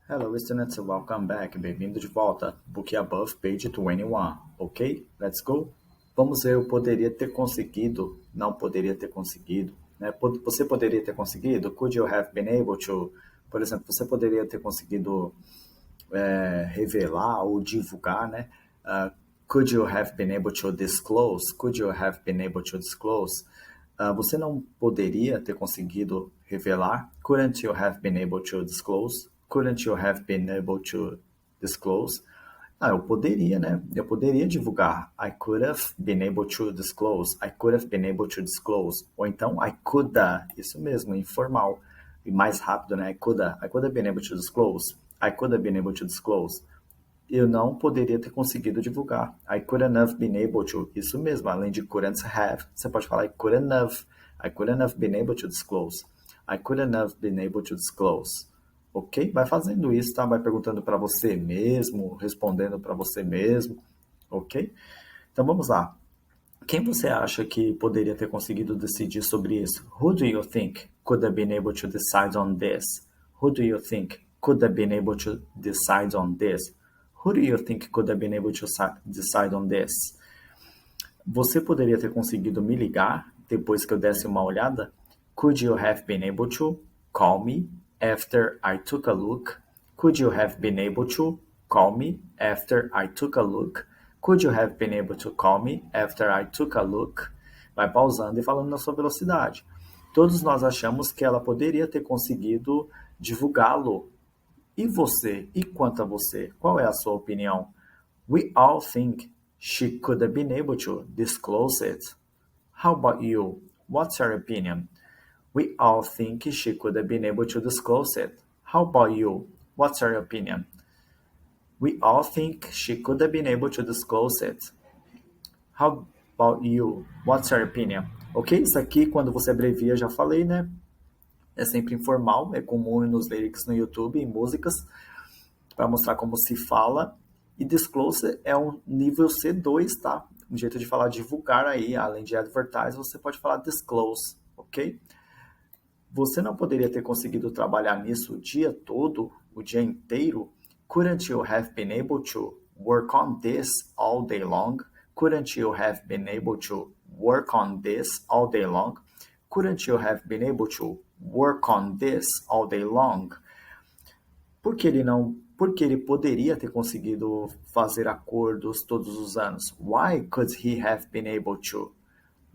Hello, students, welcome back. Bem-vindo de volta. Book above, page 21. Ok? Let's go. Vamos ver, eu poderia ter conseguido, não poderia ter conseguido, né? Você poderia ter conseguido? Could you have been able to? Por exemplo, você poderia ter conseguido revelar ou divulgar, né? Could you have been able to disclose? Could you have been able to disclose? Você não poderia ter conseguido revelar? Couldn't you have been able to disclose? Couldn't you have been able to disclose? Eu poderia, né? Eu poderia divulgar. I could have been able to disclose. I could have been able to disclose. Ou então, I could, isso mesmo, informal. E mais rápido, né? I could have been able to disclose. I could have been able to disclose. Eu não poderia ter conseguido divulgar. I couldn't have been able to. Isso mesmo, além de couldn't have, você pode falar I couldn't have. I couldn't have been able to disclose. I couldn't have been able to disclose. Ok? Vai fazendo isso, tá? Vai perguntando para você mesmo, respondendo para você mesmo. Ok? Então vamos lá. Quem você acha que poderia ter conseguido decidir sobre isso? Who do you think could have been able to decide on this? Who do you think could have been able to decide on this? Who do you think could have been able to decide on this? Você poderia ter conseguido me ligar depois que eu desse uma olhada? Could you have been able to call me after I took a look? Could you have been able to call me after I took a look? Could you have been able to call me after I took a look? Vai pausando e falando na sua velocidade. Todos nós achamos que ela poderia ter conseguido divulgá-lo. E você? E quanto a você? Qual é a sua opinião? We all think she could have been able to disclose it. How about you? What's your opinion? We all think she could have been able to disclose it. How about you? What's your opinion? We all think she could have been able to disclose it. How about you? What's your opinion? Ok? Isso aqui, quando você abrevia, já falei, né? É sempre informal, é comum nos lyrics no YouTube, em músicas, para mostrar como se fala. E disclose é um nível C2, tá? Um jeito de falar divulgar aí, além de advertise, você pode falar disclose, ok? Você não poderia ter conseguido trabalhar nisso o dia todo, o dia inteiro? Couldn't you have been able to work on this all day long? Couldn't you have been able to work on this all day long? Couldn't you have been able to work on this all day long? Por que ele não? Porque ele poderia ter conseguido fazer acordos todos os anos. Why could he have been able to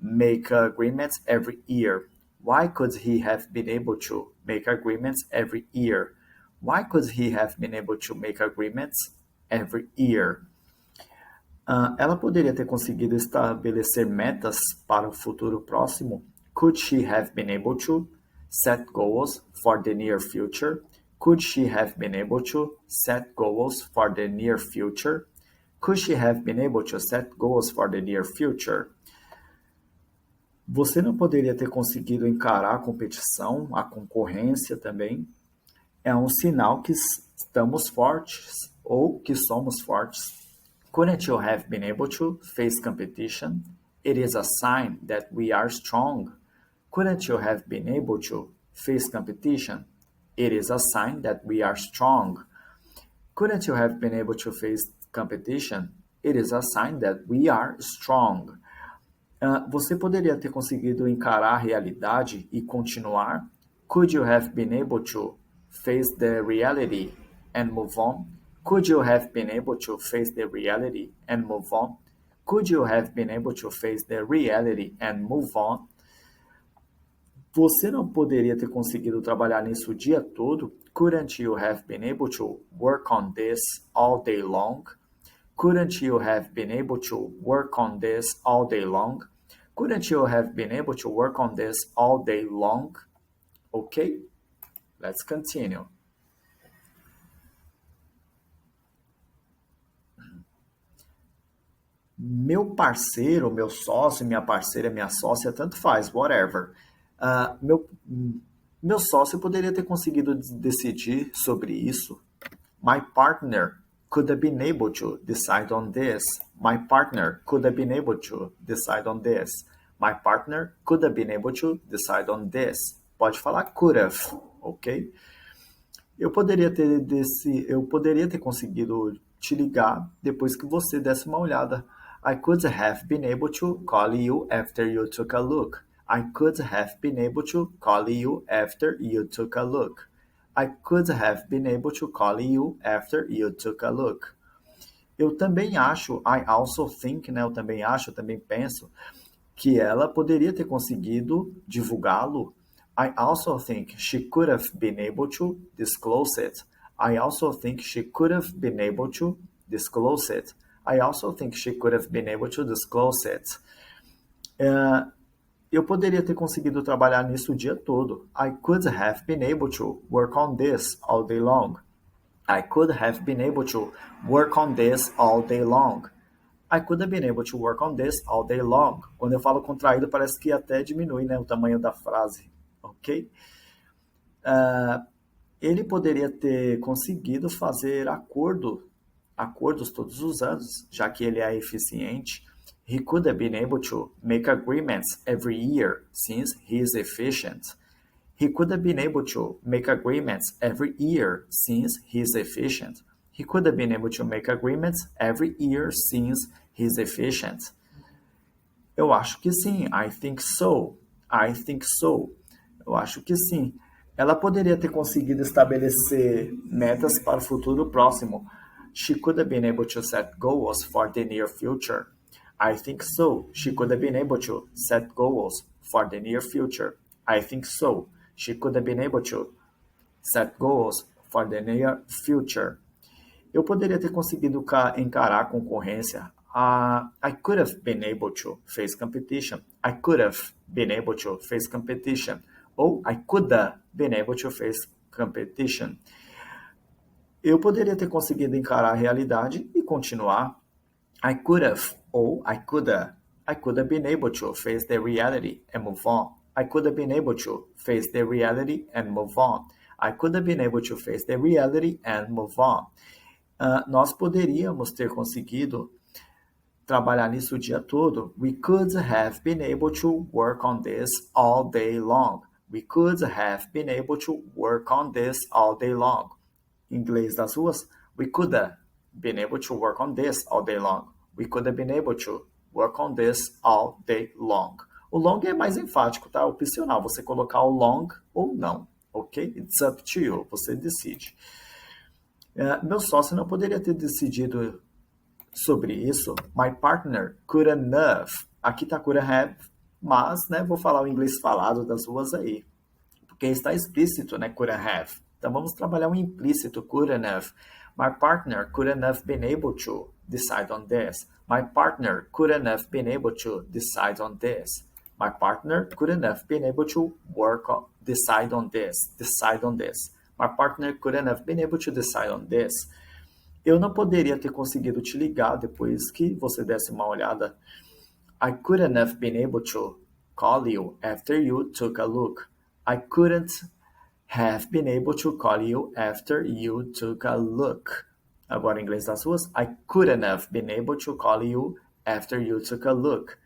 make agreements every year? Why could he have been able to make agreements every year? Why could he have been able to make agreements every year? Ela poderia ter conseguido estabelecer metas para o futuro próximo? Could she have been able to set goals for the near future? Could she have been able to set goals for the near future? Could she have been able to set goals for the near future? Você não poderia ter conseguido encarar a competição, a concorrência também. É um sinal que estamos fortes ou que somos fortes. Couldn't you have been able to face competition? It is a sign that we are strong. Couldn't you have been able to face competition? It is a sign that we are strong. Couldn't you have been able to face competition? It is a sign that we are strong. Você poderia ter conseguido encarar a realidade e continuar? Could you have been able to face the reality and move on? Could you have been able to face the reality and move on? Could you have been able to face the reality and move on? Você não poderia ter conseguido trabalhar nisso o dia todo? Couldn't you have been able to work on this all day long? Couldn't you have been able to work on this all day long? Couldn't you have been able to work on this all day long? Okay, let's continue. Meu parceiro, meu sócio, minha parceira, minha sócia, tanto faz, whatever. Meu sócio poderia ter conseguido decidir sobre isso. My partner could have been able to decide on this. My partner could have been able to decide on this. My partner could have been able to decide on this. Pode falar could have, ok? Eu poderia ter conseguido te ligar depois que você desse uma olhada. I could have been able to call you after you took a look. I could have been able to call you after you took a look. I could have been able to call you after you took a look. Eu também acho, I also think, né? Eu também acho, eu também penso que ela poderia ter conseguido divulgá-lo. I also think she could have been able to disclose it. I also think she could have been able to disclose it. I also think she could have been able to disclose it. Eu poderia ter conseguido trabalhar nisso o dia todo. I could have been able to work on this all day long. I could have been able to work on this all day long. I could have been able to work on this all day long. Quando eu falo contraído, parece que até diminui, né, o tamanho da frase, ok? Ele poderia ter conseguido fazer acordos todos os anos, já que ele é eficiente. He could have been able to make agreements every year, since he is efficient. He could have been able to make agreements every year, since he is efficient. He could have been able to make agreements every year, since he is efficient. Eu acho que sim. I think so. I think so. Eu acho que sim. Ela poderia ter conseguido estabelecer metas para o futuro próximo. She could have been able to set goals for the near future. I think so. She could have been able to set goals for the near future. I think so. She could have been able to set goals for the near future. Eu poderia ter conseguido encarar a concorrência. I could have been able to face competition. I could have been able to face competition. Ou I could have been able to face competition. Eu poderia ter conseguido encarar a realidade e continuar. I could have ou I could have been able to face the reality and move on. I could have been able to face the reality and move on. I could have been able to face the reality and move on. Nós poderíamos ter conseguido trabalhar nisso o dia todo. We could have been able to work on this all day long. We could have been able to work on this all day long. Em inglês das ruas, we could have been able to work on this all day long. We could have been able to work on this all day long. O long é mais enfático, tá? Opcional, você colocar o long ou não, ok? It's up to you, você decide. Meu sócio não poderia ter decidido sobre isso. My partner couldn't have. Aqui tá could have, mas, né, vou falar o inglês falado das ruas aí. Porque está explícito, né, couldn't have. Então vamos trabalhar o implícito, couldn't have. My partner couldn't have been able to decide on this. My partner couldn't have been able to decide on this. My partner couldn't have been able to decide on this. Decide on this. My partner couldn't have been able to decide on this. Eu não poderia ter conseguido te ligar depois que você desse uma olhada. I couldn't have been able to call you after you took a look. I couldn't have been able to call you after you took a look. Agora em inglês das ruas. I couldn't have been able to call you after you took a look.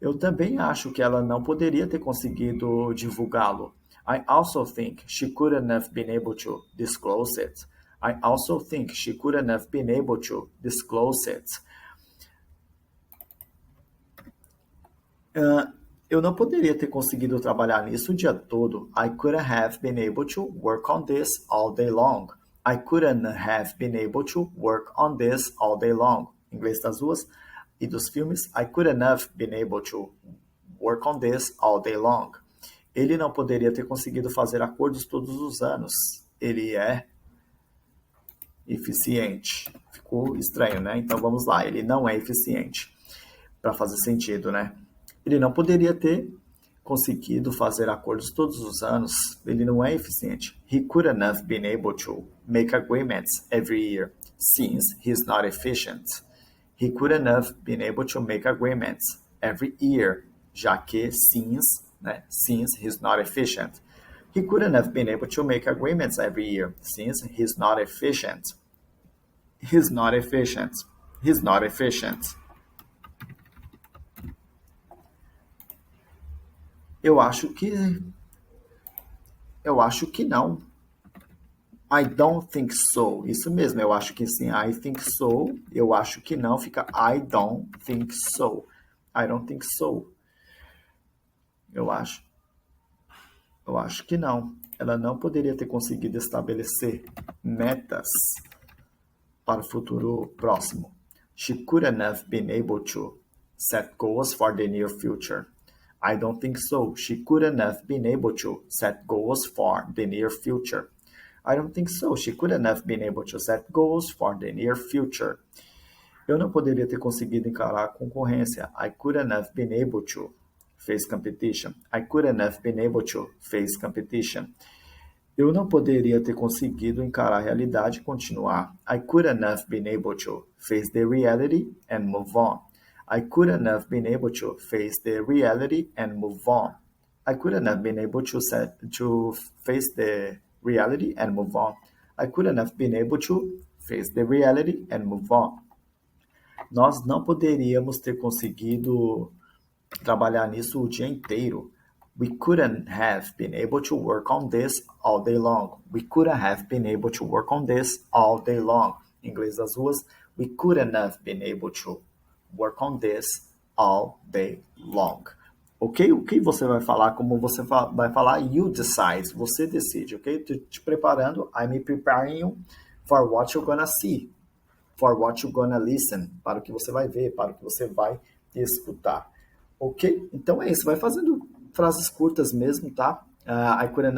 Eu também acho que ela não poderia ter conseguido divulgá-lo. I also think she couldn't have been able to disclose it. I also think she couldn't have been able to disclose it. Eu não poderia ter conseguido trabalhar nisso o dia todo. I couldn't have been able to work on this all day long. I couldn't have been able to work on this all day long. Em inglês das ruas e dos filmes. I couldn't have been able to work on this all day long. Ele não poderia ter conseguido fazer acordos todos os anos. Ele é eficiente. Ficou estranho, né? Então vamos lá. Ele não é eficiente. Para fazer sentido, né? Ele não poderia ter conseguido fazer acordos todos os anos. Ele não é eficiente. He couldn't have been able to make agreements every year, since he's not efficient. He couldn't have been able to make agreements every year, já que since, né? Since he's not efficient. He couldn't have been able to make agreements every year, since he's not efficient. He's not efficient. He's not efficient. Eu acho que não. I don't think so. Isso mesmo, eu acho que sim. I think so. Eu acho que não. Fica I don't think so. I don't think so. Eu acho. Eu acho que não. Ela não poderia ter conseguido estabelecer metas para o futuro próximo. She couldn't have been able to set goals for the near future. I don't think so. She couldn't have been able to set goals for the near future. I don't think so. She couldn't have been able to set goals for the near future. Eu não poderia ter conseguido encarar a concorrência. I couldn't have been able to face competition. I couldn't have been able to face competition. Eu não poderia ter conseguido encarar a realidade e continuar. I couldn't have been able to face the reality and move on. I couldn't have been able to face the reality and move on. I couldn't have been able to face the reality and move on. I couldn't have been able to face the reality and move on. Nós não poderíamos ter conseguido trabalhar nisso o dia inteiro. We couldn't have been able to work on this all day long. We couldn't have been able to work on this all day long. Em inglês das ruas, we couldn't have been able to work on this all day long. Ok? O que você vai falar? Como você vai falar? You decide. Você decide, ok? Tô te preparando. I'm preparing you for what you're gonna see. For what you're gonna listen. Para o que você vai ver, para o que você vai escutar. Ok? Então é isso. Vai fazendo frases curtas mesmo, tá? I couldn't